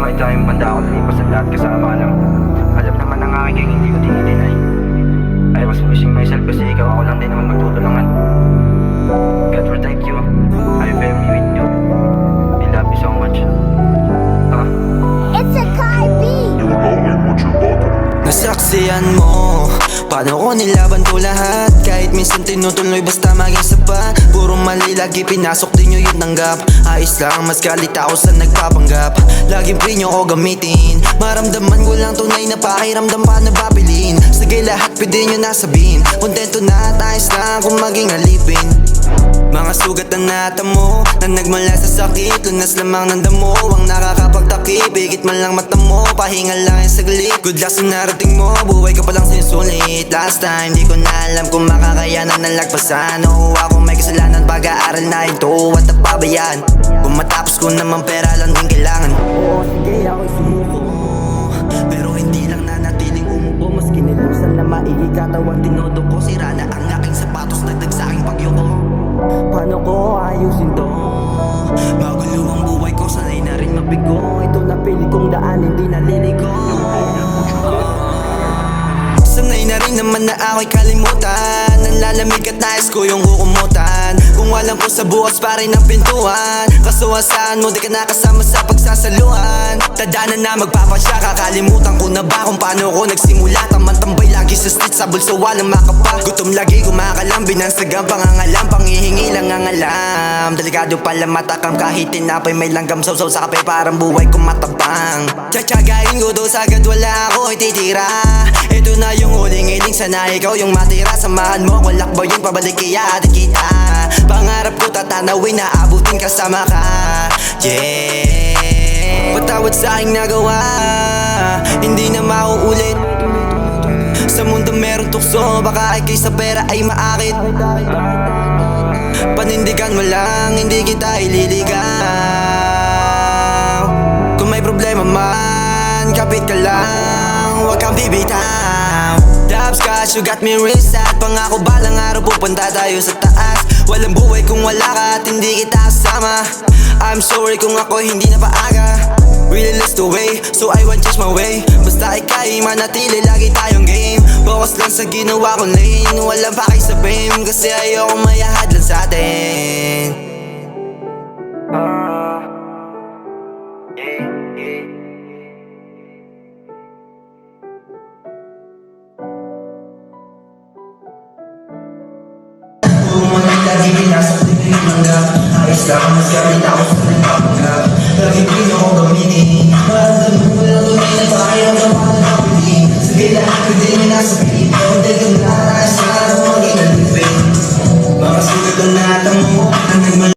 kahit tayong banda ako lumipas at lahat kasama lang. Alam naman ng aking gang, hindi ko dinideny. I was pushing myself kasi ikaw ako lang din naman magtutulungan. God protect you, I firmly with you. I love you so much. It's a Kai B. Nasaksiyan mo paano ko nilaban to lahat. Kahit minsan tinutuloy basta maging sapat. Puro mali lagi pinasok din nyo yung tanggap. Ayos lang mas galit ako sa nagpapanggap. Laging free nyo ko gamitin. Maramdaman ko lang tunay na pakiramdam pa na babilin. Sige lahat pwede nyo nasabihin. Kontento na at ayos lang kung maging alipin. Mga sugat na natamo na nagmula sa sakit. Lunas lamang ng damo ang nakakapagtakip. Higit man lang mata mo, pahinga lang yung saglit. Good luck sa narating mo, buhay ka palang sinusulit. Last time, di ko na alam kung makakayanan ng lagpasan. O ako may kasalanan, pag-aaral na ito at napabayaan. Kung matapos ko naman pera lang din kailangan. Oo, sige ako'y sumuko, pero hindi lang nanatiling umupo. Mas kinilusan na maigikatawan, tinodo ko. Sira na ang aking sapatos, dagdag sa aking pagyuko. Paano ko ayusin to? Magulo ang buhay ko, sanay na rin mabigo. Ito na pili kong daan, hindi naliligo. Sanay na rin naman na ako'y kalimutan. Nanlalamig at nais ko yung kukumutan. Kung alam ko sa bukas pa rin ang pintuan. Kaso saan mo di ka nakasama sa pagsasaluhan. Tadhana na magpapasya, kakalimutan ko na ba kung paano ko nagsimula. Tamang-tambay lagi sa street, sa bulso walang makapa. Gutom lagi kumakalam, binansagang pangangalam. Panghihingi lang ang alam. Delikado pala matakam kahit tinapay. May langgam sausaw sa kape, parang buhay ko matabang. Tsatsagain ko to sagad wala ako ititira. Ito na yung huling hiling, sana ikaw yung matira. Samahan mo ko lakbayin, pabalik kaya atin kita. Pangarap ko tatanawin na abutin kasama ka. Yeah, patawad sa aking nagawa, hindi na mauulit. Sa mundo merong tukso, baka ikay sa pera ay maakit. Panindigan mo lang, hindi kita ililigaw. Kung may problema man, kapit ka lang, huwag kang bibitaw. Dubscotch, you got me real sad. Pangako balang araw pupunta tayo sa taas. Walang buhay kung wala ka at hindi kita kasama. I'm sorry kung ako hindi na paaga. Really lost the way, so I won't change my way. Basta ika'y manatili, lagi tayong game. Focus lang sa ginawa kong lane. Walang pakay sa fame, kasi ayoko mayahad lang sa atin. Lagi pinasok din yung tanggap. Ayos lang, mas galit ako sa nagpapanggap. Lagi pino ko gamitin. Maramdaman mo lang tunay na pakiramdam pa na napili. Sige lahat pwede nyo nasabihin. Kontento na ayos lang kung maging alipin. Mga sugat ang natamo na nagmula